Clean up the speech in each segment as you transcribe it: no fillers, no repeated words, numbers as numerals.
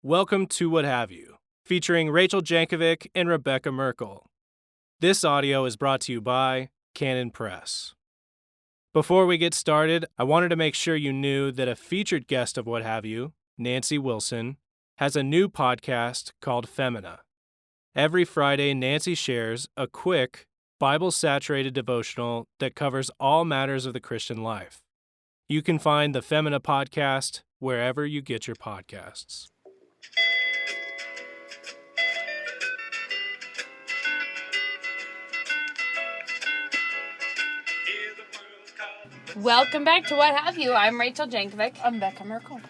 Welcome to What Have You, featuring Rachel Jankovic and Rebecca Merkel. This audio is brought to you by Canon Press. Before we get started, I wanted to make sure you knew that a featured guest of What Have You, Nancy Wilson, has a new podcast called Femina. Every Friday, Nancy shares a quick, Bible-saturated devotional that covers all matters of the Christian life. You can find the Femina podcast wherever you get your podcasts. Welcome back to What Have You. I'm Rachel Jankovic. I'm Bekah Merkel.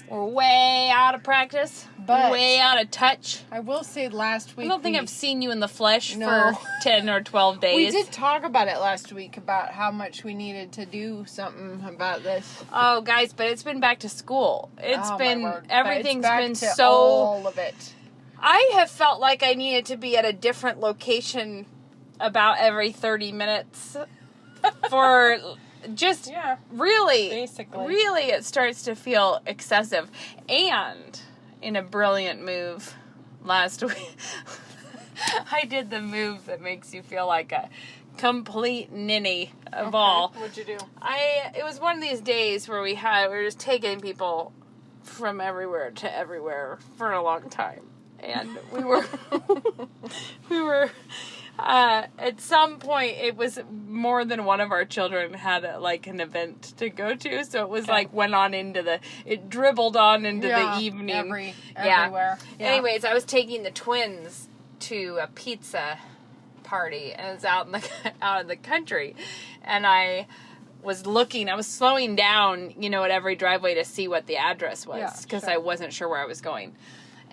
We're way out of practice, But way out of touch. I will say last week... I don't think I've seen you in the flesh No. for 10 or 12 days. We did talk about it last week, about how much we needed to do something about this. Oh, guys, but it's been back to school. It's Oh, been, my word. But everything's it's back been to so... all of it. I have felt like I needed to be at a different location about every 30 minutes for... Just really, basically. Really, it starts to feel excessive. And in a brilliant move last week, I did the move that makes you feel like a complete ninny of all. What'd you do? It was one of these days where we were just taking people from everywhere to everywhere for a long time. And we were, at some point, it was more than one of our children had an event to go to. So it was it dribbled on into the evening. Everywhere. Yeah. Anyways, I was taking the twins to a pizza party, and it was out in the country. And I was slowing down, at every driveway to see what the address was, because I wasn't sure where I was going.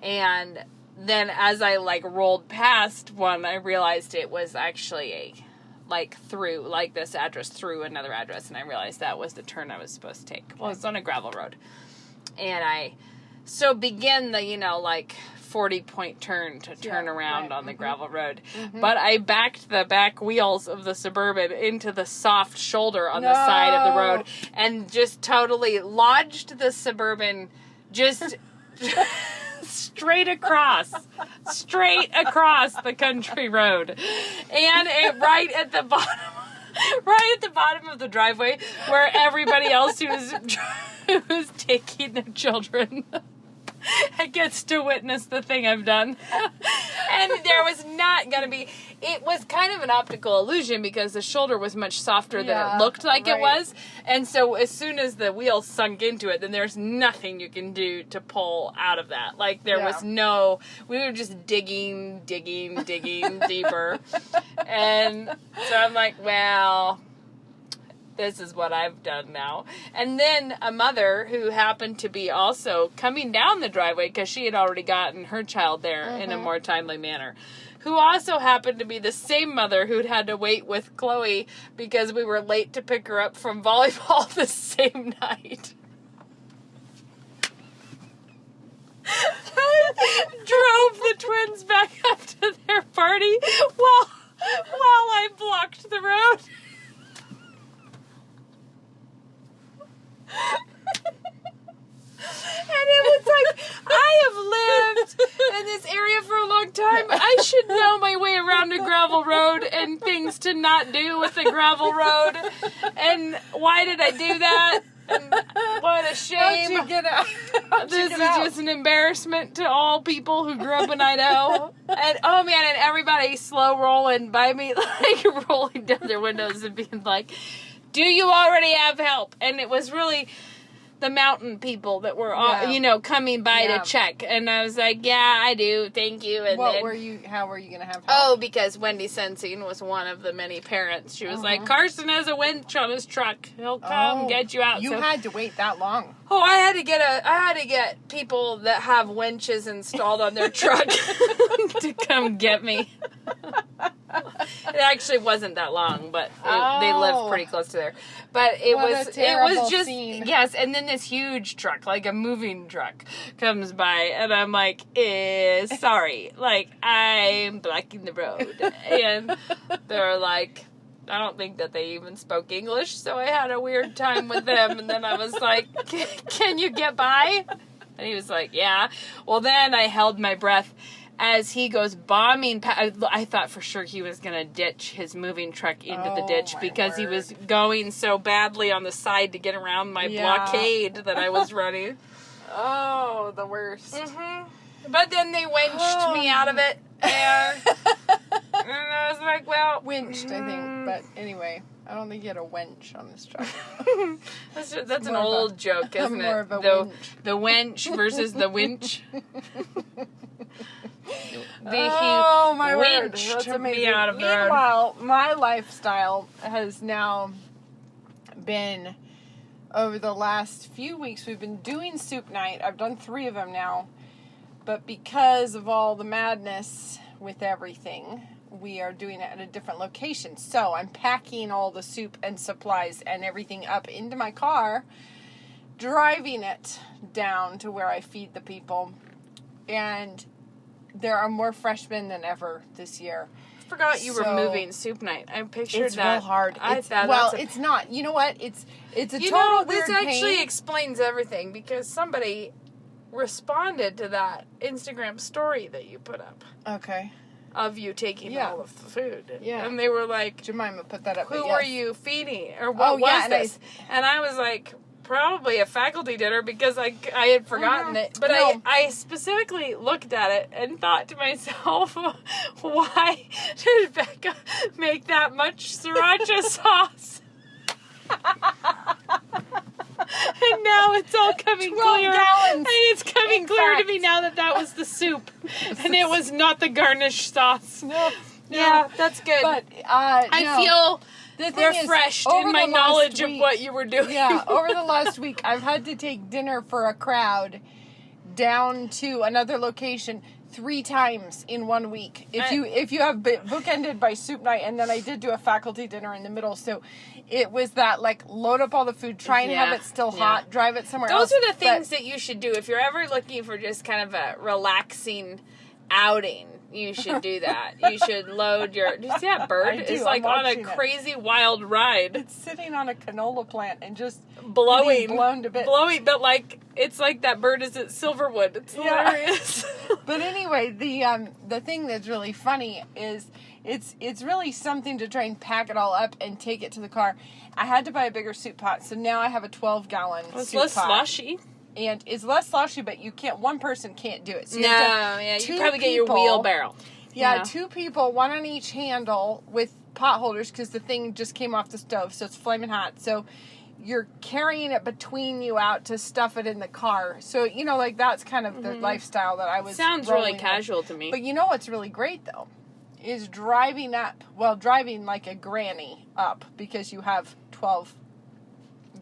And then as I rolled past one, I realized it was actually this address through another address, and I realized that was the turn I was supposed to take. Well, it's on a gravel road. And begin the, 40-point turn to turn around on the gravel road. Mm-hmm. But I backed the back wheels of the Suburban into the soft shoulder on the side of the road, and just totally lodged the Suburban just... straight across the country road, and right at the bottom of the driveway, where everybody else who was taking their children gets to witness the thing I've done. And there was not going to be... It was kind of an optical illusion because the shoulder was much softer than it looked like it was. And so as soon as the wheel sunk into it, then there's nothing you can do to pull out of that. Was no... We were just digging deeper. And so I'm like, well... This is what I've done now. And then a mother who happened to be also coming down the driveway, because she had already gotten her child there in a more timely manner, who also happened to be the same mother who'd had to wait with Chloe because we were late to pick her up from volleyball the same night. Drove the twins back up to their party while I blocked the road. And it was I have lived in this area for a long time. I should know my way around a gravel road and things to not do with a gravel road. And why did I do that? And what a shame. How'd you get out? This is just an embarrassment to all people who grew up in Idaho. And oh man, and everybody slow rolling by me, rolling down their windows and being like, do you already have help? And it was really the mountain people that were, coming by to check. And I was like, yeah, I do. Thank you. And how were you going to have help? Oh, because Wendy Sensing was one of the many parents. She was like, Carson has a winch on his truck. He'll come get you out. You had to wait that long. Oh, I had to get people that have winches installed on their truck to come get me. It actually wasn't that long, but they live pretty close to there. But it was just scene. Yes. And then this huge truck, like a moving truck, comes by, and I'm like, sorry, I'm blocking the road, and they're like, I don't think that they even spoke English, so I had a weird time with them, and then I was like, can you get by? And he was like, yeah. Well, then I held my breath as he goes bombing past. I thought for sure he was going to ditch his moving truck into the ditch because he was going so badly on the side to get around my blockade that I was running. Oh, the worst. Mm-hmm. But then they winched me out of it. And I was like, well... Winched, I think. But anyway, I don't think you had a wench on this truck. That's an old joke, isn't it? More of a winch. The wench versus the winch. Oh, my word. Winched That's amazing. me out of the road. Meanwhile, my lifestyle has now been... Over the last few weeks, we've been doing soup night. I've done 3 of them now. But because of all the madness with everything, we are doing it at a different location. So I'm packing all the soup and supplies and everything up into my car, driving it down to where I feed the people. And there are more freshmen than ever this year. Forgot you were moving soup night. I pictured it's that. Real hard. It's not. You know what? It's a total weird this actually pain. explains everything because somebody responded to that Instagram story that you put up Okay. of you taking all of the food. Yeah. And they were like, Jemima put that up. who were you feeding? Or what was this? And I was like, probably a faculty dinner because I had forgotten it. But I specifically looked at it and thought to myself, why did Bekah make that much sriracha sauce? And now it's all coming 12 clear. gallons. And it's coming clear to me now that was the soup. And it was not the garnish sauce. No. Yeah, that's good. But I feel the thing refreshed is, in my knowledge of what you were doing. Yeah, over the last week, I've had to take dinner for a crowd down to another location 3 times in 1 week. If you have bookended by soup night, and then I did do a faculty dinner in the middle, so it was that like load up all the food, try and have it still hot, drive it somewhere else. Those are the things that you should do if you're ever looking for just kind of a relaxing outing. You should do that. You should load your... Do you see that bird? It's like on a crazy wild ride. It's sitting on a canola plant and just blowing. Blown to bits. Blowing, but like, it's like that bird is at Silverwood. It's hilarious. But anyway, the thing that's really funny is it's really something to try and pack it all up and take it to the car. I had to buy a bigger soup pot, so now I have a 12-gallon soup pot. It's less sloshy. And it's less sloshy, but one person can't do it. So you probably get your wheelbarrow. Yeah, 2 people, 1 on each handle with pot holders because the thing just came off the stove, so it's flaming hot. So you're carrying it between you out to stuff it in the car. So, like that's kind of the lifestyle that I was Sounds really casual to me. But you know what's really great, though, is driving like a granny up because you have 12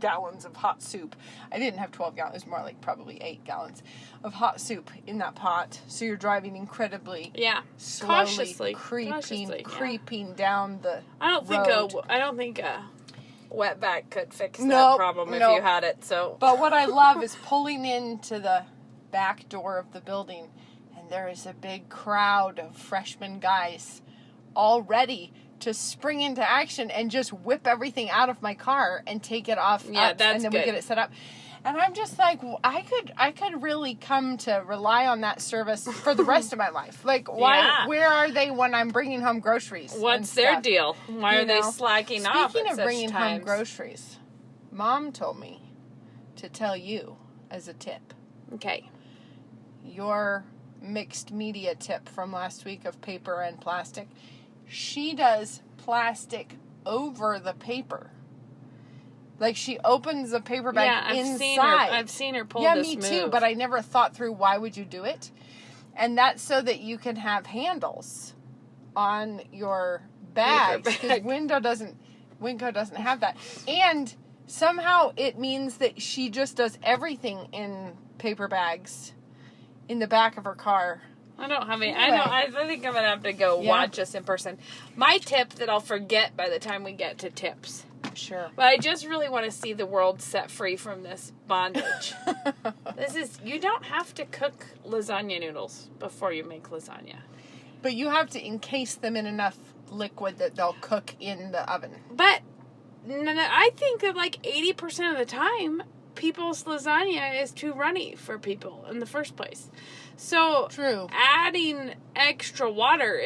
gallons of hot soup. I didn't have 12 gallons. It was more like probably 8 gallons of hot soup in that pot. So you're driving incredibly slowly, creeping down the road. I don't think a wetback could fix that problem if you had it. So, but what I love is pulling into the back door of the building, and there is a big crowd of freshman guys all ready to spring into action and just whip everything out of my car and take it off. Yeah, that's and then good. we get it set up. And I'm just like, I could really come to rely on that service for the rest of my life. Like, where are they when I'm bringing home groceries? What's their deal? Why are they slacking off? Speaking of bringing home groceries, Mom told me to tell you as a tip. Okay. Your mixed media tip from last week of paper and plastic. She does plastic over the paper. Like, she opens the paper bag inside. I've seen her pull this move. Yeah, me too, but I never thought through why would you do it. And that's so that you can have handles on your bags. Because Winco doesn't have that. And somehow it means that she just does everything in paper bags in the back of her car. I don't have any. Anyway. I think I'm going to have to go watch us in person. My tip that I'll forget by the time we get to tips. Sure. But I just really want to see the world set free from this bondage. You don't have to cook lasagna noodles before you make lasagna. But you have to encase them in enough liquid that they'll cook in the oven. But I think that like 80% of the time, people's lasagna is too runny for people in the first place. So True. adding extra water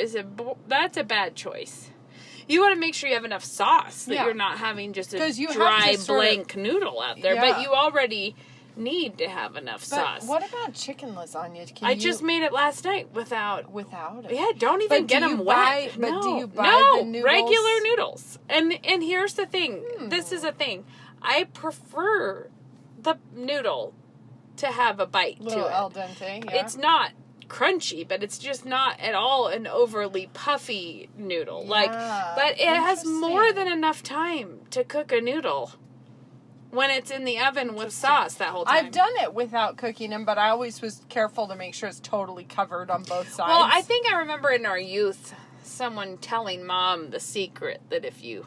that's a bad choice. You want to make sure you have enough sauce that you're not having just a dry blank noodle out there. But you already need to have enough sauce. What about chicken lasagna? I just made it last night without it. Yeah, don't even get them wet. But do you buy the noodles? Regular noodles. And here's the thing. This is a thing. I prefer the noodle to have a bite to it. Al dente, yeah. It's not crunchy, but it's just not at all an overly puffy noodle. But it has more than enough time to cook a noodle when it's in the oven with sauce that whole time. I've done it without cooking them, but I always was careful to make sure it's totally covered on both sides. Well, I think I remember in our youth someone telling Mom the secret that if you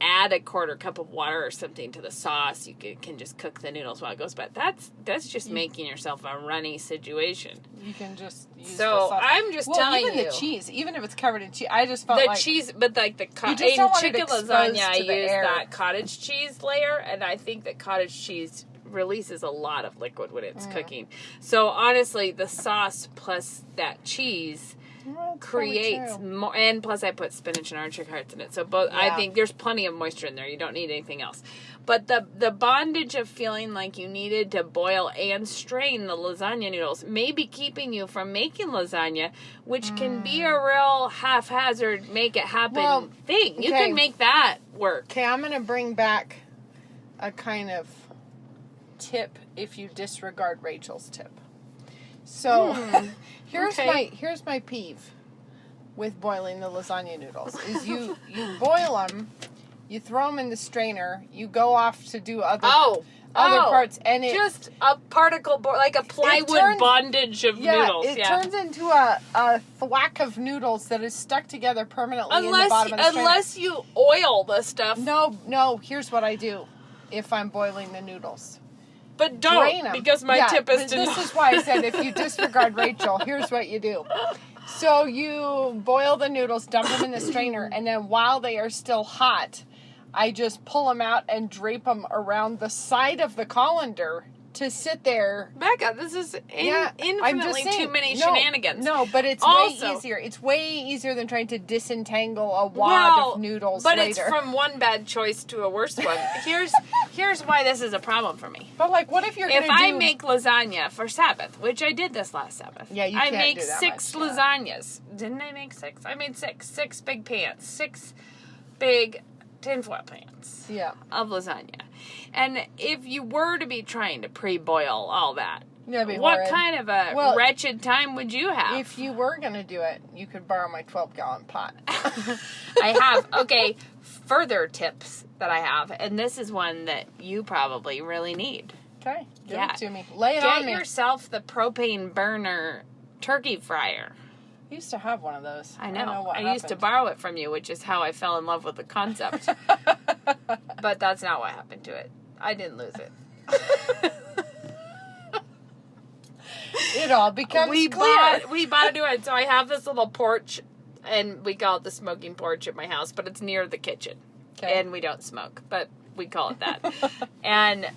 add a quarter cup of water or something to the sauce, you can just cook the noodles while it goes. But that's just making yourself a runny situation. You can just use so the sauce. I'm just telling even you. The cheese, even if it's covered in cheese, I just felt the cheese, but like in chicken lasagna, I use that cottage cheese layer, and I think that cottage cheese releases a lot of liquid when it's cooking. So honestly, the sauce plus that cheese creates more, and plus I put spinach and artichoke hearts in it, so both. I think there's plenty of moisture in there. You don't need anything else. But the bondage of feeling like you needed to boil and strain the lasagna noodles may be keeping you from making lasagna, which can be a real haphazard, make it happen thing. You can make that work. Okay, I'm going to bring back a kind of tip if you disregard Rachel's tip. So here's my peeve with boiling the lasagna noodles is you boil them, you throw them in the strainer, you go off to do other parts, and it just a particle like a plywood bondage of noodles. It turns into a thwack of noodles that is stuck together permanently in the bottom of the strainer. Unless you oil the stuff. No. Here's what I do if I'm boiling the noodles. But don't, because my tip is to... This is why I said if you disregard Rachel, here's what you do. So you boil the noodles, dump them in the strainer, and then while they are still hot, I just pull them out and drape them around the side of the colander to sit there. Bekah, this is infinitely too many shenanigans. No, but it's way easier. It's way easier than trying to disentangle a wad of noodles later. But it's from one bad choice to a worse one. Here's why this is a problem for me. But like, what if you're going to I make lasagna for Sabbath, which I did this last Sabbath. Yeah, I make 6 lasagnas. Didn't I make 6? I made 6. 6 big pans. 6 big tinfoil pans of lasagna. And if you were to be trying to pre-boil all that, what kind of a wretched time would you have? If you were going to do it, you could borrow my 12-gallon pot. I have. Okay, further tips that I have, and this is one that you probably really need. Okay, give it to me. Lay it on me. Get yourself the propane burner turkey fryer. I used to have one of those. I know. I used to borrow it from you, which is how I fell in love with the concept. But that's not what happened to it. I didn't lose it. It all becomes we clear. We bought a new one. So I have this little porch, and we call it the smoking porch at my house, but it's near the kitchen. Okay. And we don't smoke, but we call it that. And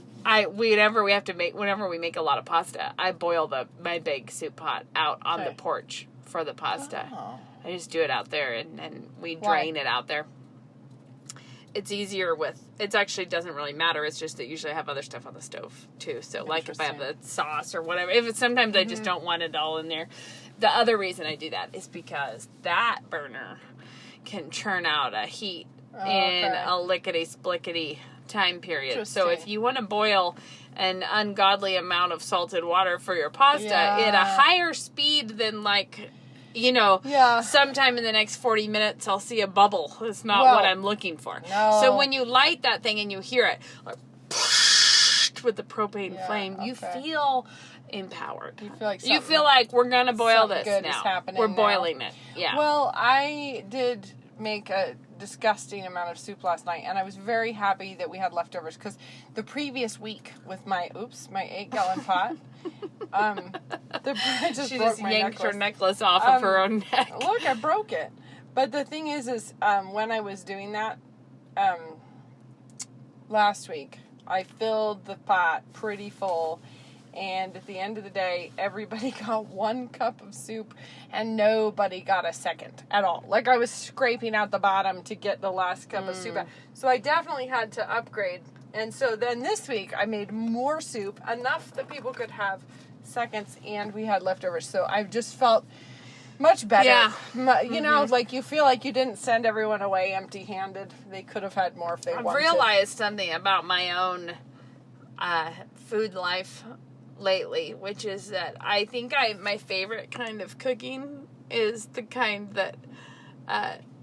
whenever we make a lot of pasta, I boil my big soup pot out on the porch for the pasta. Oh. I just do it out there, and we drain it out there. It's easier it actually doesn't really matter. It's just that usually I have other stuff on the stove too. So like if I have the sauce or whatever, sometimes I just don't want it all in there. The other reason I do that is because that burner can churn out a heat in a lickety-splickety time period. So if you want to boil an ungodly amount of salted water for your pasta at a higher speed than sometime in the next 40 minutes I'll see a bubble. That's not what I'm looking for. No. So when you light that thing and you hear it like with the propane flame, you feel empowered. You feel like we're going to boil this now. We're boiling it. Yeah. Well, I did make a disgusting amount of soup last night, and I was very happy that we had leftovers because the previous week with my 8-gallon pot, she just yanked her necklace off of her own neck. Look, I broke it. But the thing is when I was doing that last week, I filled the pot pretty full. And at the end of the day, everybody got 1 cup of soup and nobody got a second at all. Like, I was scraping out the bottom to get the last cup of soup out. So I definitely had to upgrade. And so then this week I made more soup, enough that people could have seconds, and we had leftovers. So I just felt much better. Yeah. You know, like, you feel like you didn't send everyone away empty-handed. They could have had more if they wanted. I've realized something about my own food life lately, which is that I think my favorite kind of cooking is the kind that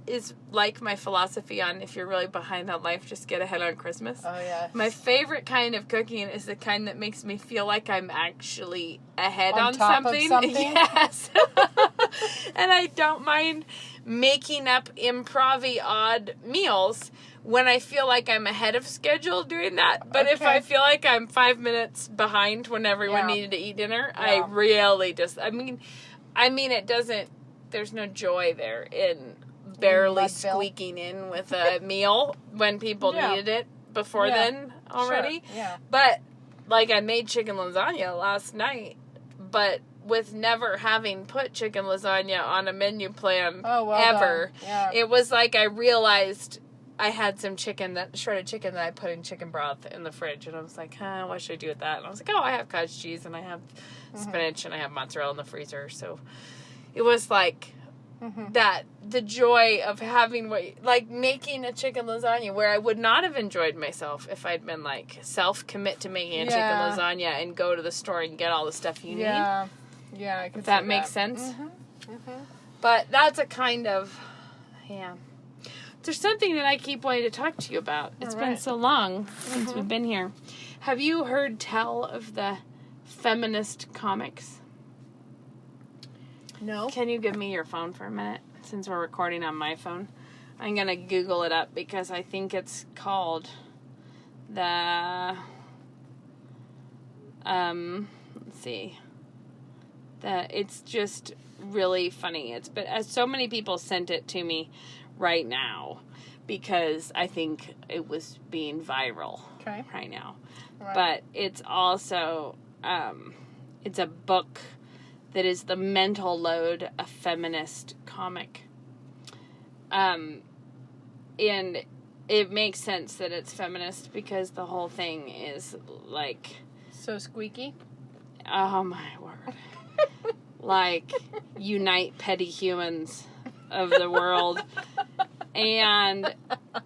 is like my philosophy on, if you're really behind on life, just get ahead on Christmas. Oh, yeah. My favorite kind of cooking is the kind that makes me feel like I'm actually ahead on top something. of something? Yes. And I don't mind making up improv-y odd meals when I feel like I'm ahead of schedule doing that. But if I feel like I'm 5 minutes behind when everyone needed to eat dinner, I really just, I mean, it doesn't, there's no joy there in barely squeaking in with a meal when people needed it before then already. Sure. Yeah. But, like, I made chicken lasagna last night, but with never having put chicken lasagna on a menu plan ever, it was like I realized I had some shredded chicken that I put in chicken broth in the fridge, and I was like, what should I do with that? And I was like, I have cottage cheese, and I have spinach, and I have mozzarella in the freezer, so it was like that, the joy of having, like, making a chicken lasagna where I would not have enjoyed myself if I'd been, like, self-commit to making a chicken lasagna and go to the store and get all the stuff you need. Yeah, I could If that see makes sense. But that's a kind of, There's something that I keep wanting to talk to you about. It's been so long since we've been here. Have you heard tell of the feminist comics? No. Can you give me your phone for a minute, since we're recording on my phone? I'm going to Google it up because I think it's called the, let's see. It's just really funny. But so many people sent it to me right now because I think it was being viral right now. Right. But it's also, it's a book that is the mental load, a feminist comic. And it makes sense that it's feminist because the whole thing is like... So squeaky? Oh my word. Like, unite petty humans of the world and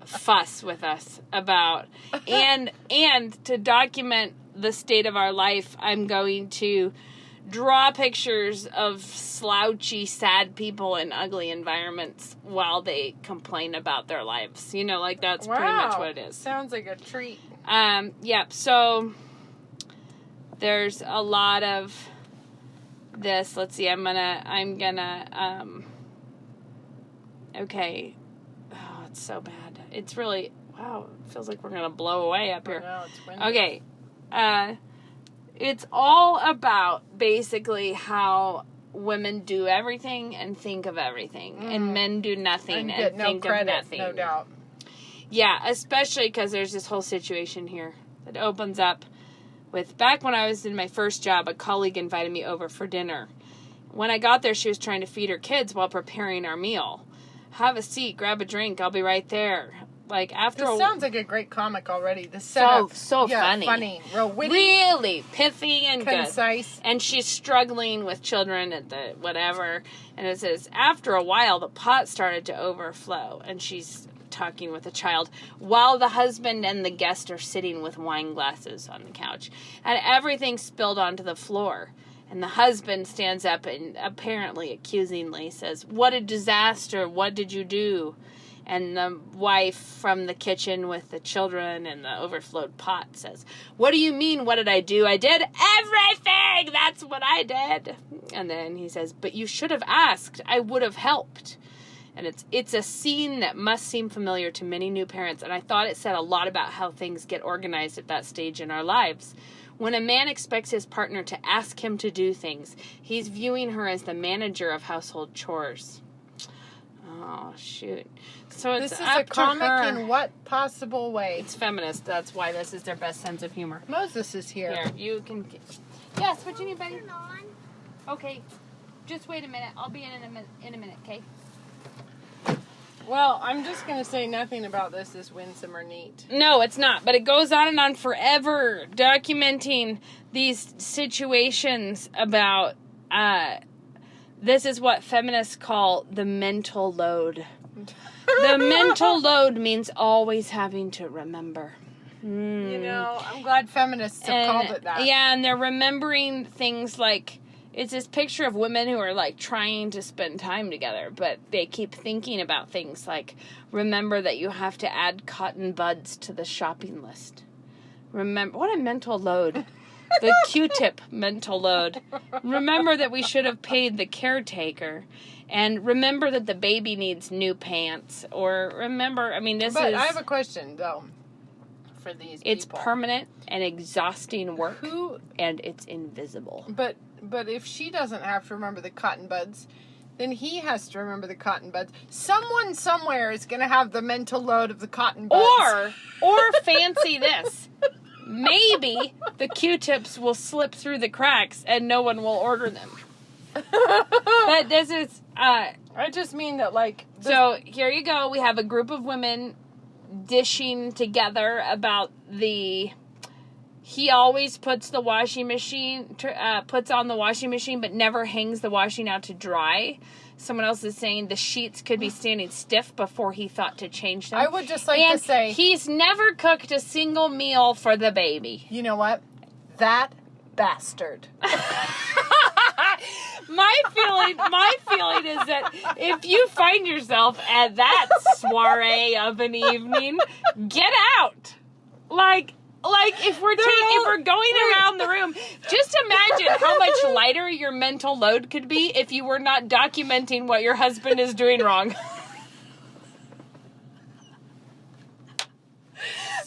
fuss with us about... And to document the state of our life, I'm going to draw pictures of slouchy, sad people in ugly environments while they complain about their lives. You know, like, that's pretty much what it is. Sounds like a treat. So there's a lot of this. Let's see, okay. Oh, it's so bad. It's really, it feels like we're gonna blow away up here. I know, it's windy. Okay. It's all about basically how women do everything and think of everything, and men do nothing and think of nothing. No doubt. Yeah, especially because there's this whole situation here that opens up with, back when I was in my first job, a colleague invited me over for dinner. When I got there, she was trying to feed her kids while preparing our meal. Have a seat, grab a drink, I'll be right there. Like, after this sounds like a great comic already. The setup, so funny, real witty, really pithy and concise. Good. And she's struggling with children at the whatever. And it says, after a while, the pot started to overflow, and she's talking with a child while the husband and the guest are sitting with wine glasses on the couch, and everything spilled onto the floor. And the husband stands up and apparently accusingly says, "What a disaster! What did you do?" And the wife from the kitchen with the children and the overflowed pot says, "What do you mean, what did I do? I did everything! That's what I did." And then he says, "But you should have asked. I would have helped." And it's a scene that must seem familiar to many new parents, and I thought it said a lot about how things get organized at that stage in our lives. When a man expects his partner to ask him to do things, he's viewing her as the manager of household chores. Oh, shoot. So it's This is up a comic to her. in what possible way? It's feminist. That's why this is their best sense of humor. Moses is here. Here, you can... Yes, what you need, buddy? Okay. Just wait a minute. I'll be in a minute, okay? Well, I'm just going to say nothing about this is winsome or neat. No, it's not. But it goes on and on forever, documenting these situations about... this is what feminists call the mental load. The mental load means always having to remember. You know, I'm glad feminists have called it that. Yeah, and they're remembering things like, it's this picture of women who are like trying to spend time together, but they keep thinking about things like, remember that you have to add cotton buds to the shopping list. Remember, what a mental load. The Q-tip mental load. Remember that we should have paid the caretaker. And remember that the baby needs new pants. Or remember, I mean, But I have a question, though, for these it's people. permanent and exhausting work. Who? And it's invisible. But if she doesn't have to remember the cotton buds, then he has to remember the cotton buds. Someone somewhere is going to have the mental load of the cotton buds. Or fancy this. Maybe the Q-tips will slip through the cracks and no one will order them. But this is... I just mean that, like... So, here you go. We have a group of women dishing together about he always puts the washing machine, puts on the washing machine, but never hangs the washing out to dry. Someone else is saying the sheets could be standing stiff before he thought to change them. I would just like to say... he's never cooked a single meal for the baby. You know what? That bastard. My feeling is that if you find yourself at that soiree of an evening, get out. Like if we're going around the room, just imagine how much lighter your mental load could be if you were not documenting what your husband is doing wrong.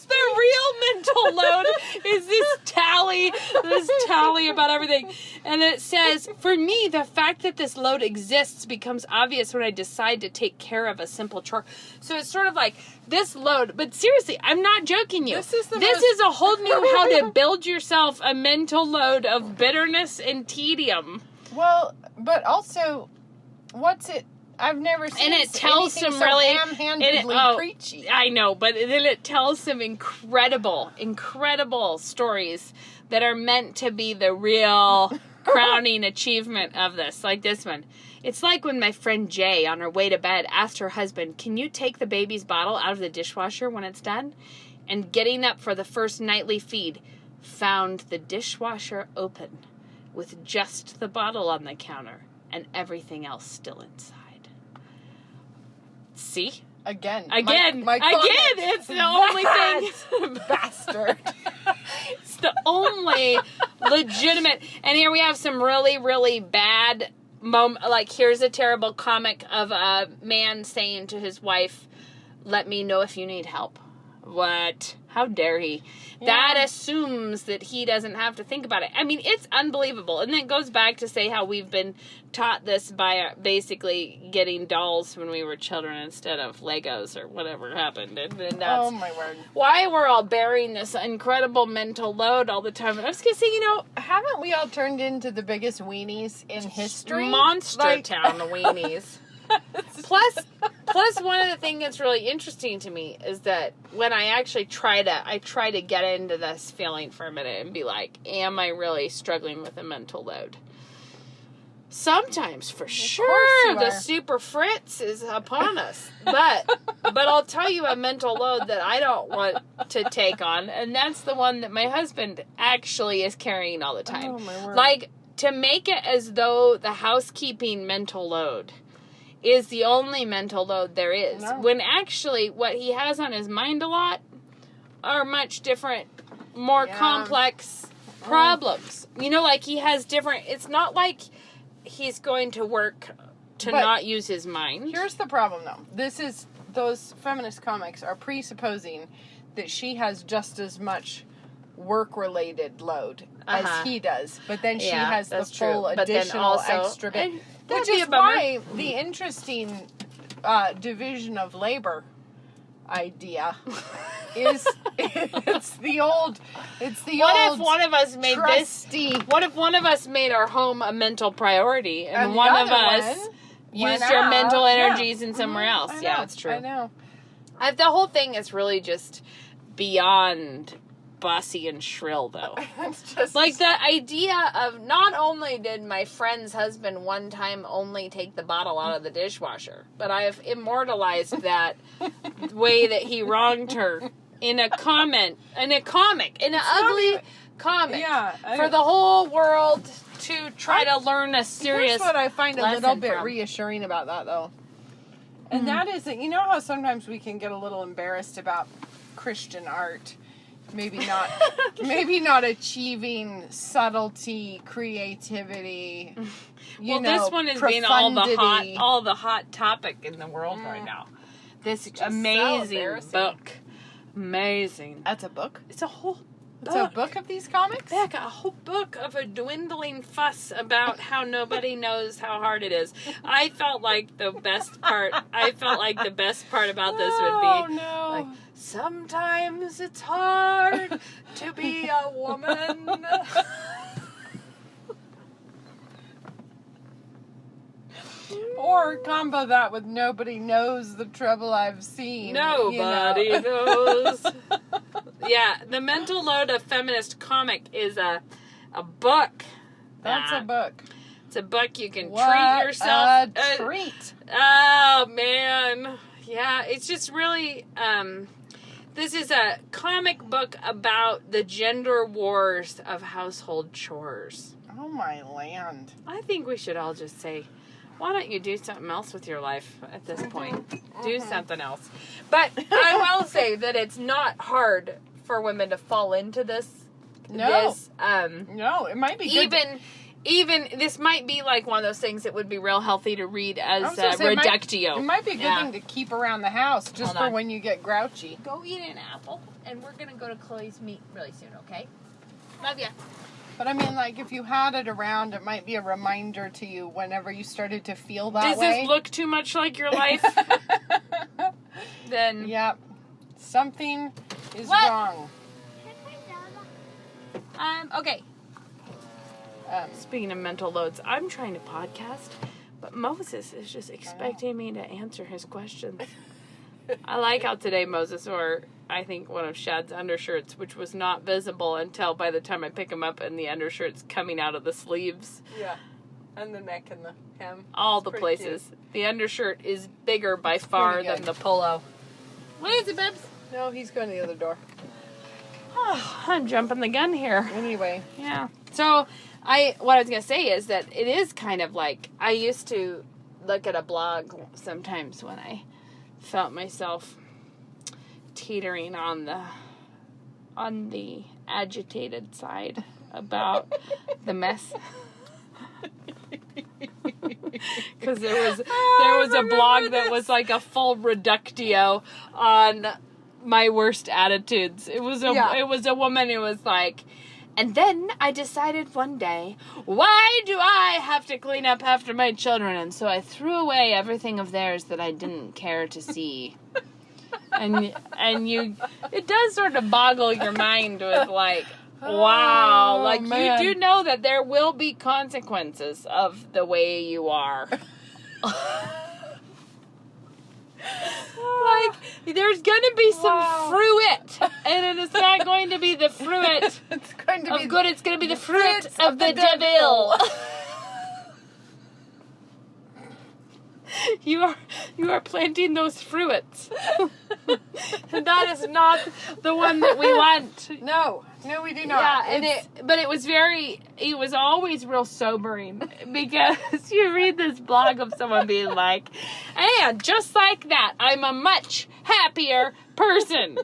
The real mental load is this tally about everything. And it says, for me, the fact that this load exists becomes obvious when I decide to take care of a simple chore. So it's sort of like this load, but seriously, I'm not joking you. This is a whole new how to build yourself a mental load of bitterness and tedium. Well, but also, what's it? I've never seen and it tells some so really ham-handedly preachy. I know, but then it tells some incredible stories that are meant to be the real crowning achievement of this. Like this one. It's like when my friend Jay, on her way to bed, asked her husband, "Can you take the baby's bottle out of the dishwasher when it's done?" And getting up for the first nightly feed, found the dishwasher open with just the bottle on the counter and everything else still inside. See? Again, it's the only thing. Bastard. It's the only legitimate. And here we have some really, really bad like, here's a terrible comic of a man saying to his wife, "Let me know if you need help." What? How dare he? Yeah. That assumes that he doesn't have to think about it. I mean, it's unbelievable. And then it goes back to say how we've been taught this by basically getting dolls when we were children instead of Legos or whatever happened. And that's oh, my word. Why we're all bearing this incredible mental load all the time. And I was going to say, haven't we all turned into the biggest weenies in history? Monster town weenies. Plus, one of the things that's really interesting to me is that when I actually try to get into this feeling for a minute and be like, am I really struggling with a mental load? Sometimes, for sure, the super fritz is upon us. But I'll tell you a mental load that I don't want to take on, and that's the one that my husband actually is carrying all the time. Oh, my word. Like, to make it as though the housekeeping mental load is the only mental load there is. No. When actually what he has on his mind a lot are much different, more complex problems. Like he has different, it's not like he's going to work to not use his mind. Here's the problem though. Those feminist comics are presupposing that she has just as much work-related load as he does. But then she has the full additional extra bit. Which is why the interesting division of labor idea. It's the old What if one of us made trusty, What if one of us made our home a mental priority, and the one of other us one used went our out? mental Yeah. energies in somewhere else? I know, Yeah, it's true. I know. The whole thing is really just beyond bossy and shrill, though. It's just Like the idea of, not only did my friend's husband one time only take the bottle out of the dishwasher, but I have immortalized that way that he wronged her in a comic, in an ugly comic, Yeah, for the whole world to try to learn a serious. Here's what I find a little lesson bit from. reassuring about that, though. And that is that, you know how sometimes we can get a little embarrassed about Christian art, maybe not achieving subtlety, creativity. This one is being all the hot topic in the world right now. This amazing book, amazing. That's a book. It's a whole. It's a book of these comics? Bekah, a whole book of a dwindling fuss about how nobody knows how hard it is. I felt like the best part about this would be, like, sometimes it's hard to be a woman. Or combo that with nobody knows the trouble I've seen. Nobody knows. Yeah, The Mental Load of Feminist Comic is a book. That's a book. It's a book you can What treat yourself. a treat. Oh, man. Yeah, it's just really, this is a comic book about the gender wars of household chores. Oh, my land. I think we should all just say, why don't you do something else with your life at this point? Do something else. But I will say that it's not hard for women to fall into this. No. No, No, it might be good. Even this might be like one of those things that would be real healthy to read as reductio. It might be a good thing to keep around the house just Hold for on. when you get grouchy. Go eat an apple, and we're going to go to Chloe's meet really soon, okay? Love ya. But I mean, like, if you had it around, it might be a reminder to you whenever you started to feel that Does way. this look too much like your life? Then... Yep. Something is What? wrong. Okay. Speaking of mental loads, I'm trying to podcast, but Moses is just expecting me to answer his questions. I like how today Moses wore, I think, one of Shad's undershirts, which was not visible until by the time I pick him up and the undershirt's coming out of the sleeves. Yeah. And the neck and the hem. All the places. Cute. The undershirt is bigger by far than the polo. What is it, Bibs? No, he's going to the other door. Oh, I'm jumping the gun here. Anyway. Yeah. So, what I was going to say is that it is kind of like, I used to look at a blog sometimes when I felt myself teetering on the agitated side about the mess. Because there was a blog that was like a full reductio on my worst attitudes. It was a woman who was like, and then I decided one day, why do I have to clean up after my children? And so I threw away everything of theirs that I didn't care to see. And it does sort of boggle your mind with like, wow, like man. You do know that there will be consequences of the way you are. Like, there's gonna be some fruit, and it is not going to be the fruit It's going to be of good, it's gonna be the fruit of the devil. You are planting those fruits. And that is not the one that we want. No, we do not. Yeah, but it was always real sobering because you read this blog of someone being like, and just like that, I'm a much happier person.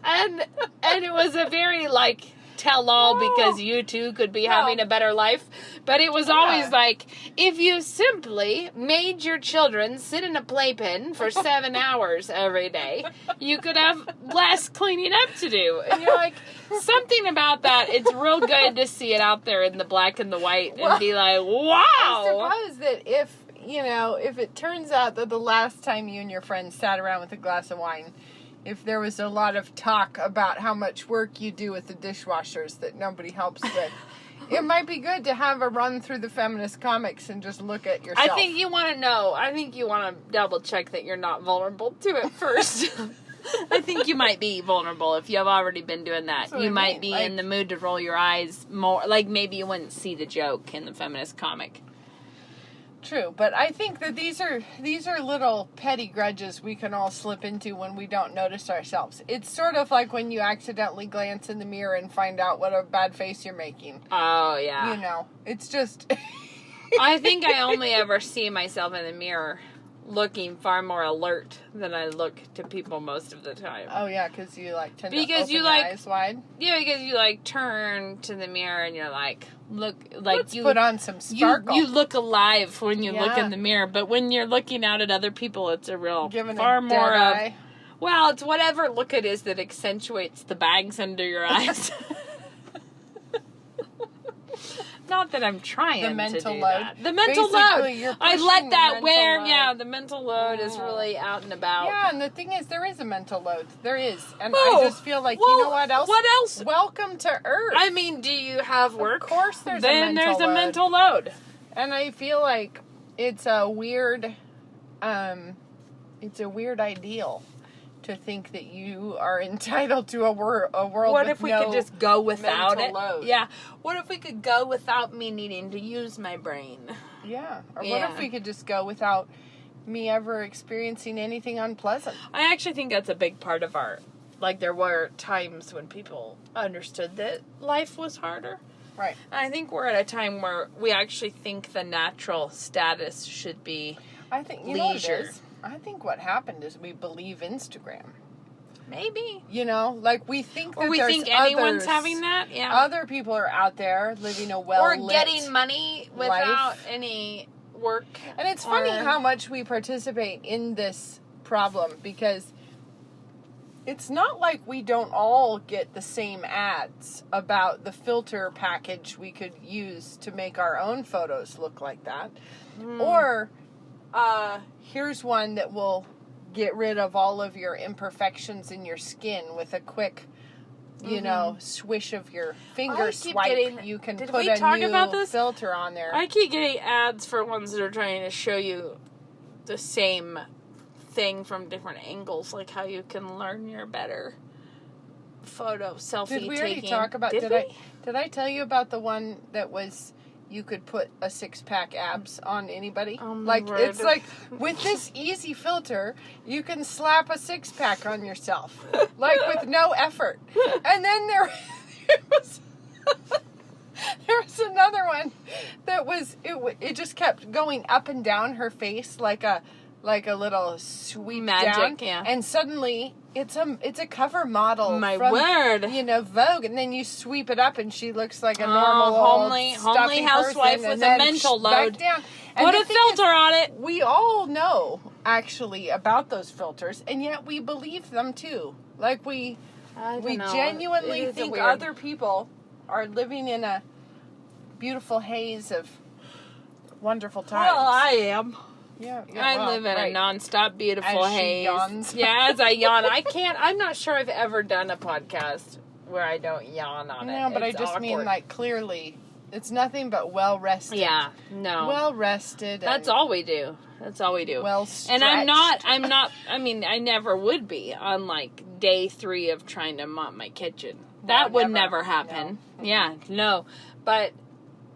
And it was a very like tell all because you too could be having a better life. But it was always like, if you simply made your children sit in a playpen for 7 hours every day, you could have less cleaning up to do. And you're like, something about that, it's real good to see it out there in the black and the white and be like, wow. I suppose that if it turns out that the last time you and your friends sat around with a glass of wine, if there was a lot of talk about how much work you do with the dishwashers that nobody helps with, it might be good to have a run through the feminist comics and just look at yourself. I think you want to double check that you're not vulnerable to it first. I think you might be vulnerable if you have already been doing that. You might be in the mood to roll your eyes more. Like, maybe you wouldn't see the joke in the feminist comic. True, but I think that these are little petty grudges we can all slip into when we don't notice ourselves. It's sort of like when you accidentally glance in the mirror and find out what a bad face you're making. Oh, yeah. It's just... I think I only ever see myself in the mirror looking far more alert than I look to people most of the time. Oh, yeah, because you, tend to open your eyes wide? Yeah, because you, turn to the mirror and you're let's put on some sparkle. You look alive when you look in the mirror, but when you're looking out at other people, it's a real far more of... Well, it's whatever look it is that accentuates the bags under your eyes. Not that I'm trying the mental to do load. that. The mental Basically, load. I let that wear. Load. Yeah, the mental load is really out and about. Yeah, and the thing is, there is a mental load. There is. And I just feel like, you know what else? What else? Welcome to Earth. I mean, do you have work? Of course there's a mental load. Then there's a mental load. And I feel like it's a weird ideal to think that you are entitled to a world what with if we no could just go without it? load. Yeah. What if we could go without me needing to use my brain? Yeah. Or what if we could just go without me ever experiencing anything unpleasant? I actually think that's a big part of our... there were times when people understood that life was harder. Right. And I think we're at a time where we actually think the natural status should be I think leisure. Know what it is? I think what happened is we believe Instagram. Maybe. We think that we think anyone's having that. Yeah. Other people are out there living a well-lit or getting money without life. Any work. And it's funny how much we participate in this problem because it's not like we don't all get the same ads about the filter package we could use to make our own photos look like that. Or here's one that will get rid of all of your imperfections in your skin with a quick, swish of your finger swipe. You can put a new filter on there. I keep getting ads for ones that are trying to show you the same thing from different angles, like how you can learn your better selfie taking. Did we already talk about? Did I tell you about the one that was? You could put a 6-pack abs on anybody. Oh, it's like with this easy filter, you can slap a 6-pack on yourself, with no effort. And then there was another one that was it just kept going up and down her face like a little sweep magic, down, yeah. And suddenly it's a cover model. My from, word, Vogue, and then you sweep it up, and she looks like a normal homely housewife with a mental load. Down. Put a filter on it. We all know actually about those filters, and yet we believe them too. We genuinely think other people are living in a beautiful haze of wonderful times. Well, I am. Yeah, I live in a non-stop beautiful haze. She yawns. Yeah, as I yawn. I'm not sure I've ever done a podcast where I don't yawn on it. No, but it's I just awkward. mean clearly it's nothing but well-rested. Yeah, no. Well-rested. That's all we do. That's all we do. Well-stretched. And I never would be on day 3 of trying to mop my kitchen. That would never happen. No. Yeah, no. But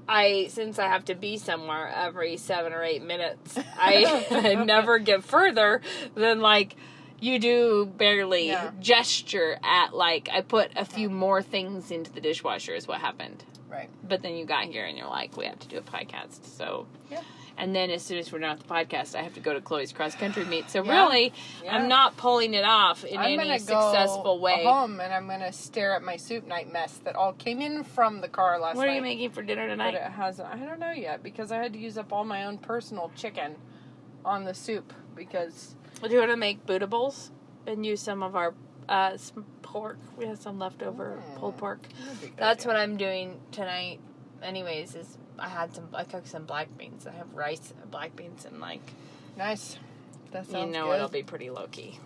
since I have to be somewhere every 7 or 8 minutes, I never get further than you do barely gesture at I put a few more things into the dishwasher is what happened. Right. But then you got here and you're like, we have to do a podcast. So, yeah. And then as soon as we're done with the podcast, I have to go to Chloe's cross-country meet. So really, I'm not pulling it off in any successful way. I'm going to go home and I'm going to stare at my soup night mess that all came in from the car last night. What are you making for dinner tonight? But it hasn't. I don't know yet because I had to use up all my own personal chicken on the soup because... Do you want to make Buddha bowls and use some of our pork? We have some leftover pulled pork. That's what I'm doing tonight. anyways, is I cooked some black beans. I have rice, black beans, and like, Nice. That sounds good. it'll be pretty low key.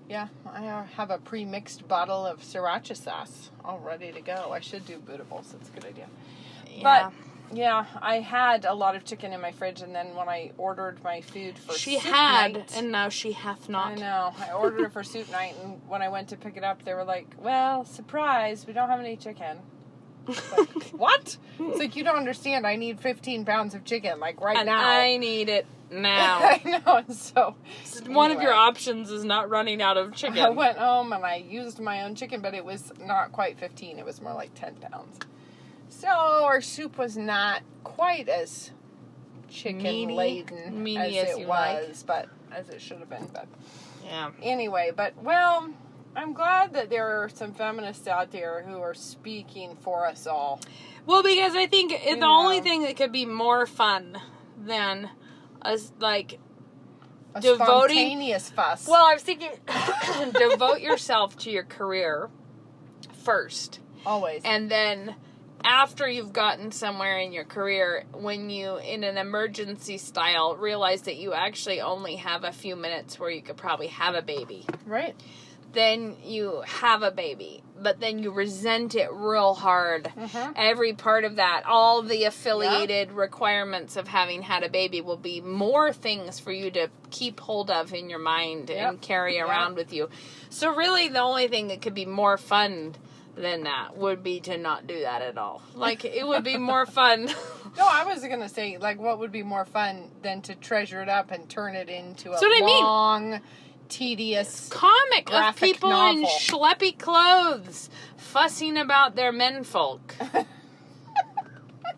Yeah, I have a pre-mixed bottle of sriracha sauce all ready to go. I should do bootables. That's a good idea. Yeah. But yeah, I had a lot of chicken in my fridge, and then when I ordered my food for soup night, and now she hath not. I know. I ordered it for soup night, and when I went to pick it up, they were like, "Well, surprise, we don't have any chicken." It's like, what? It's like, you don't understand. I need 15 pounds of chicken, like right now. I need it now. I know. And so One of your options is not running out of chicken. I went home and I used my own chicken, but it was not quite 15. It was more like 10 pounds. So our soup was not quite as chicken laden Meaty as as it you was, but as it should have been. But Yeah. anyway, well, I'm glad that there are some feminists out there who are speaking for us all. Well, because I think the know. only thing that could be more fun than us, like, A Devoting- spontaneous fuss. well, I was thinking, devote yourself to your career first. always. And then after you've gotten somewhere in your career, when you, in an emergency style, realize that you actually only have a few minutes where you could probably have a baby, Right. then you have a baby. But then you resent it real hard. Mhm. Every part of that, all the affiliated requirements of having had a baby will be more things for you to keep hold of in your mind and Yep. carry Yep. around with you. So really the only thing that could be more fun than that would be to not do that at all. Like, it would be more fun. No, I was going to say, like, what would be more fun than to treasure it up and turn it into a That's what I mean. long, tedious... Comic of graphic people in novel. schleppy clothes fussing about their menfolk.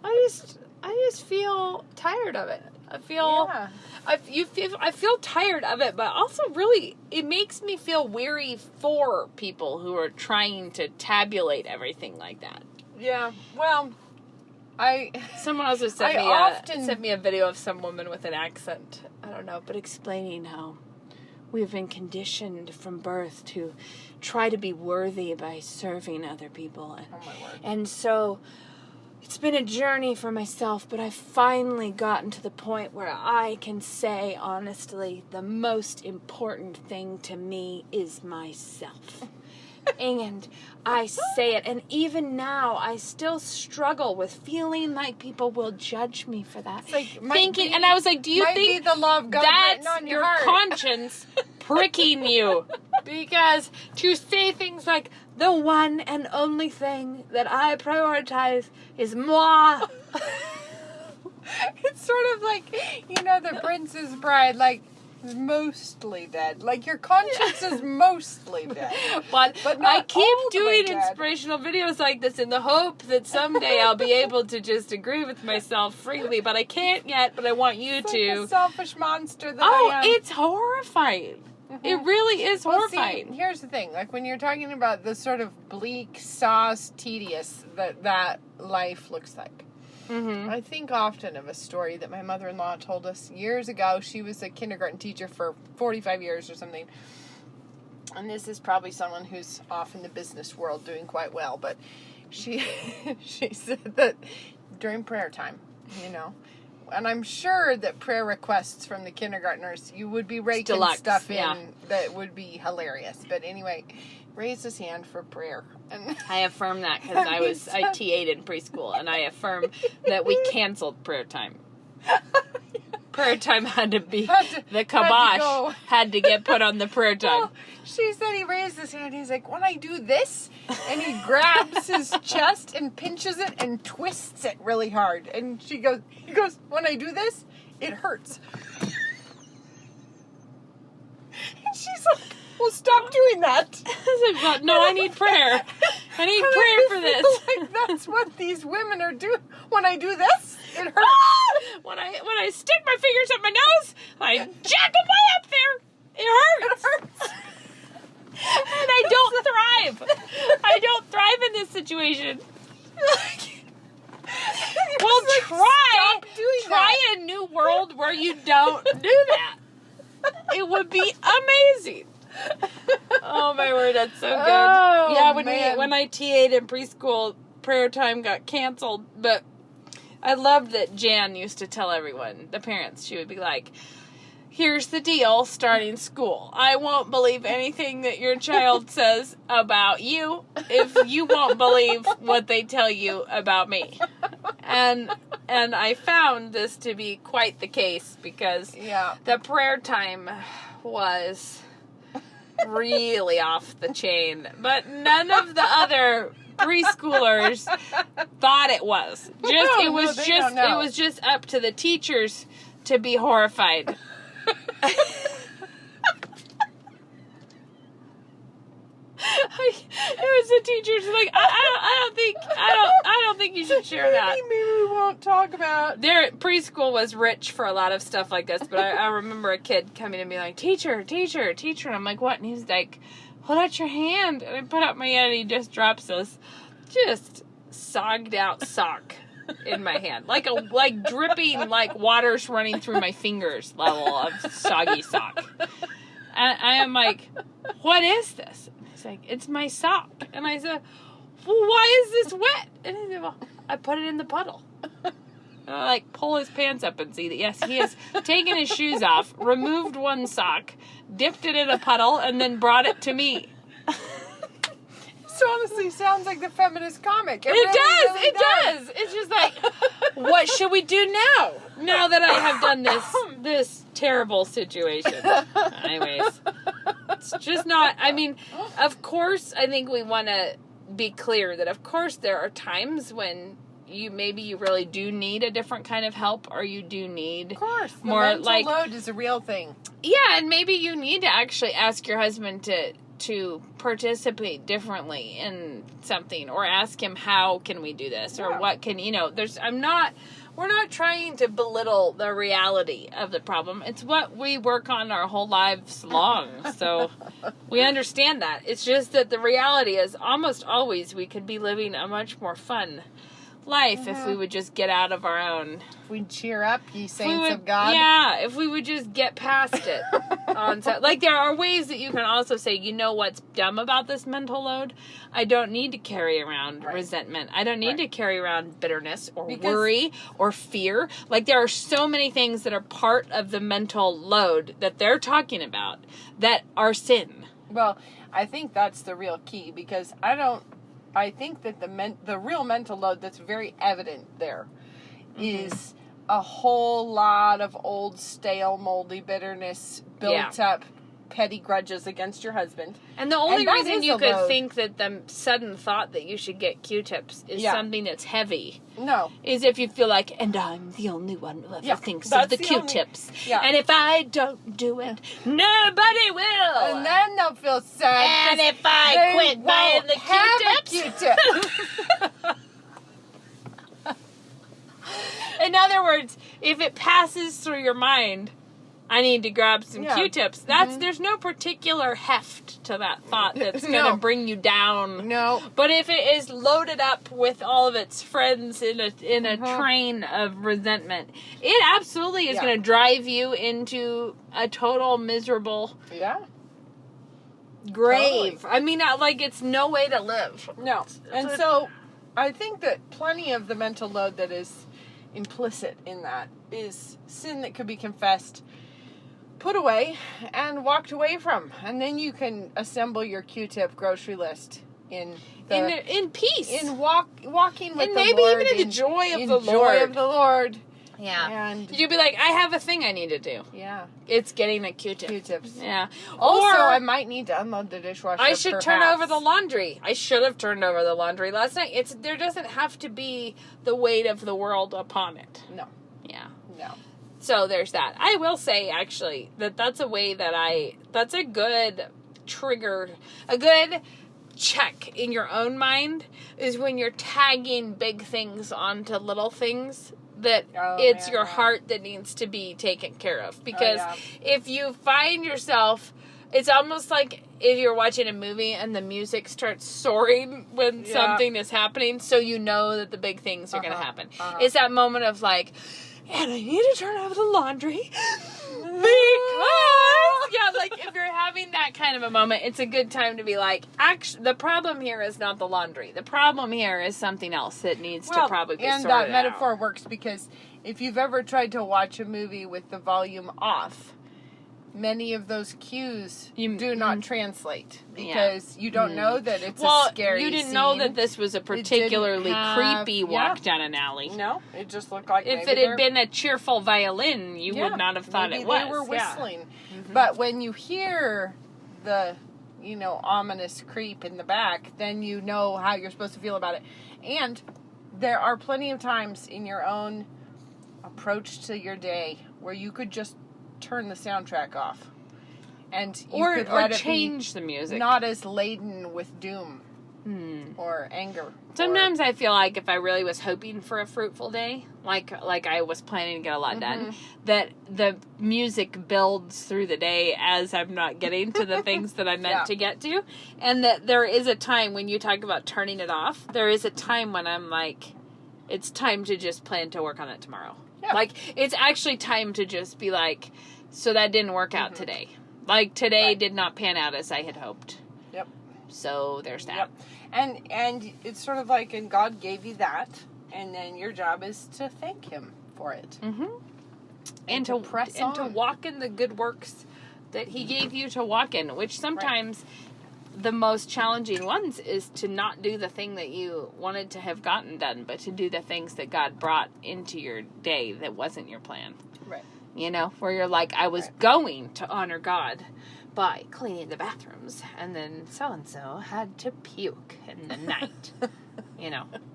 I just feel tired of it. I feel Yeah. I feel tired of it, but also really it makes me feel weary for people who are trying to tabulate everything like that. Yeah, well, Someone else has sent me a video of some woman with an accent. I don't know, but explaining how we've been conditioned from birth to try to be worthy by serving other people. Oh my word. And so it's been a journey for myself, but I've finally gotten to the point where I can say honestly, the most important thing to me is myself. And I say it, and even now I still struggle with feeling like people will judge me for that. It's like, And I was like, do you might think be the law of God written that's on your heart? conscience pricking you? Because to say things like, the one and only thing that I prioritize is moi. It's sort of like, the Princess Bride, like, mostly dead. Like, your conscience is mostly dead. But But I not keep all the way doing dead. inspirational videos like this in the hope that someday I'll be able to just agree with myself freely. But I can't yet, but I want you It's to. like a selfish monster that I am. It's horrifying. It really is Well, see, horrifying. here's the thing. Like, when you're talking about the sort of bleak, sauce, tedious that life looks like. Mm-hmm. I think often of a story that my mother-in-law told us years ago. She was a kindergarten teacher for 45 years or something. And this is probably someone who's off in the business world doing quite well. But she she said that during prayer time, and I'm sure that prayer requests from the kindergartners, you would be raking Deluxe, stuff in yeah. that would be hilarious. But anyway, raised his hand for prayer. And I affirm that because I TA'd in preschool, and I affirm that we canceled prayer time. Prayer time had to be, the kibosh had to get put on the prayer time. Well, she said he raised his hand. He's like, when I do this, and he grabs his chest and pinches it and twists it really hard. And he goes, when I do this, it hurts. And she's like, well, stop doing that. No, I need prayer. I need prayer for this. Like, that's what these women are doing. When I do this, it hurts. When I stick my fingers up my nose, I jack them way up there. It hurts. And I don't thrive. I don't thrive in this situation. Well, stop doing try that. a new world where you don't do that. It would be amazing. Oh my word, that's so good. Oh, Yeah, man. when I TA'd in preschool, prayer time got canceled, but I loved that Jan used to tell everyone, the parents, she would be like, here's the deal starting school. I won't believe anything that your child says about you if you won't believe what they tell you about me. And I found this to be quite the case because the prayer time was really off the chain. But none of the other preschoolers thought it was. It was just up to the teachers to be horrified. It was the teachers like I don't think you should share that. Maybe we won't talk about. Their preschool was rich for a lot of stuff like this, but I remember a kid coming to me like, teacher, and I'm like, what? And he's like, hold out your hand, and I put out my hand, and he just drops this just sogged out sock in my hand, like dripping, like water's running through my fingers level of soggy sock. And I am like, what is this? And he's like, it's my sock. And I said, well, why is this wet? And he said, well, I put it in the puddle. And I like pull his pants up and see that yes, he has taken his shoes off, removed one sock, dipped it in a puddle, and then brought it to me. This honestly sounds like the feminist comic. It does. It's just like, what should we do now? Now that I have done this terrible situation. Anyways, it's just not. I mean, of course, I think we want to be clear that of course there are times when you really do need a different kind of help, or you do need of course the more mental load is a real thing. Yeah, and maybe you need to actually ask your husband to participate differently in something, or ask him how can we do this, or what can we're not trying to belittle the reality of the problem. It's what we work on our whole lives long, so we understand that. It's just that the reality is almost always we could be living a much more fun life if we would just get out of our own. If we'd cheer up, ye saints of God. Yeah, if we would just get past it. Like, there are ways that you can also say, you know what's dumb about this mental load? I don't need to carry around resentment. I don't need to carry around bitterness or worry or fear. Like, there are so many things that are part of the mental load that they're talking about that are sin. Well, I think that's the real key, because I think that the real mental load that's very evident there is a whole lot of old, stale, moldy bitterness built up petty grudges against your husband. And the only reason you could think that the sudden thought that you should get Q-tips is something that's heavy. No. Is if you feel like, and I'm the only one who ever thinks of the Q-tips. And if I don't do it, nobody will. And then they'll feel sad. And if I quit buying the Q-tips. In other words, if it passes through your mind, I need to grab some Q-tips. There's no particular heft to that thought that's going to bring you down. No. But if it is loaded up with all of its friends in a train of resentment, it absolutely is going to drive you into a total miserable grave. Totally. I mean, like, it's no way to live. No. And so I think that plenty of the mental load that is implicit in that is sin that could be confessed, put away, and walked away from. And then you can assemble your Q-tip grocery list in peace. In walking with and the Lord. And maybe even in the joy of the Lord. Joy of the Lord. Yeah. And you'd be like, I have a thing I need to do. Yeah. It's getting the Q-tips. Q-tips. Yeah. Also, I might need to unload the dishwasher. I should turn over the laundry. I should have turned over the laundry last night. There doesn't have to be the weight of the world upon it. No. Yeah. No. So there's that. I will say, actually, that's a way that's a good trigger, a good check in your own mind is when you're tagging big things onto little things that it's your heart that needs to be taken care of. Because if you find yourself, it's almost like if you're watching a movie and the music starts soaring when something is happening, so you know that the big things are going to happen. It's that moment of like, and I need to turn over the laundry because like, if you're having that kind of a moment, it's a good time to be like, actually, the problem here is not the laundry. The problem here is something else that needs to probably be sorted out. And that metaphor works because if you've ever tried to watch a movie with the volume off, many of those cues do not translate because you don't know that it's a scary you didn't scene. know that this was a particularly creepy walk down an alley. No, it just looked like if it had been a cheerful violin, you would not have thought it was. They were whistling. But when you hear the, ominous creep in the back, then you know how you're supposed to feel about it. And there are plenty of times in your own approach to your day where you could just turn the soundtrack off, and you could let it change the music, not as laden with doom or anger. Sometimes I feel like if I really was hoping for a fruitful day, like I was planning to get a lot done, that the music builds through the day as I'm not getting to the things that I meant to get to, and that there is a time when you talk about turning it off. There is a time when I'm like, it's time to just plan to work on it tomorrow. Yeah. Like, it's actually time to just be like, so that didn't work out today. Like, today did not pan out as I had hoped. Yep. So, there's that. Yep. And it's sort of like, and God gave you that, and then your job is to thank Him for it. Mm-hmm. And to press on. And to walk in the good works that He gave you to walk in, which sometimes... the most challenging ones is to not do the thing that you wanted to have gotten done, but to do the things that God brought into your day that wasn't your plan. Right. Where you're like, I was going to honor God by cleaning the bathrooms, and then so-and-so had to puke in the night.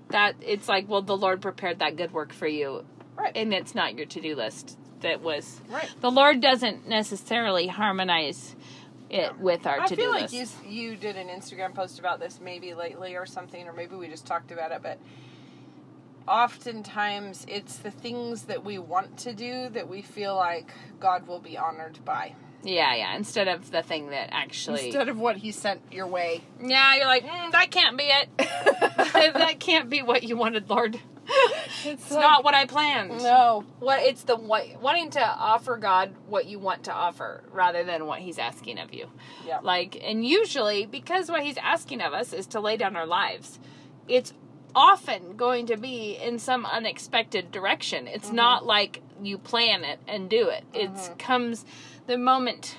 That it's like, well, the Lord prepared that good work for you. Right. And it's not your to-do list. That was... Right. The Lord doesn't necessarily harmonize with our to-do list. I feel like you did an Instagram post about this maybe lately or something, or maybe we just talked about it, but oftentimes it's the things that we want to do that we feel like God will be honored by. Yeah, instead of the thing that actually... Instead of what He sent your way. Yeah, you're like, that can't be it. That can't be what you wanted, Lord. It's like, not what I planned. No. It's the wanting to offer God what you want to offer rather than what He's asking of you. Yeah. And usually, because what He's asking of us is to lay down our lives, it's often going to be in some unexpected direction. It's not like you plan it and do it. The moment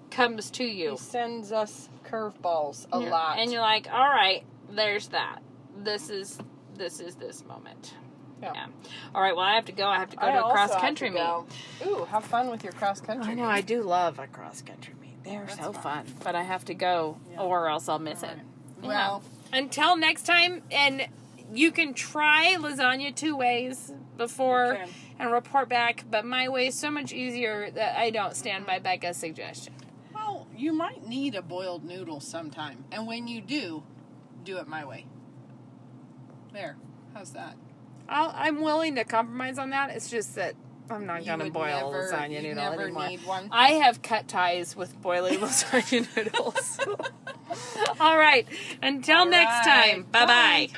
comes to you. He sends us curveballs a lot. And you're like, all right, there's that. This is this moment. Yeah. All right, well, I have to go. I have to go to a cross-country meet. Ooh, have fun with your cross-country meet. I know, I do love a cross-country meet. They're so fun. But I have to go, or else I'll miss it. Well, until next time, and you can try lasagna 2 ways before and report back, but my way is so much easier that I don't stand by Bekah's suggestion. Well, you might need a boiled noodle sometime, and when you do it my way. There. How's that? I'm willing to compromise on that. It's just that I'm not going to boil lasagna noodle anymore. Need one. I have cut ties with boiling lasagna noodles. All right. Until next time. Bye-bye.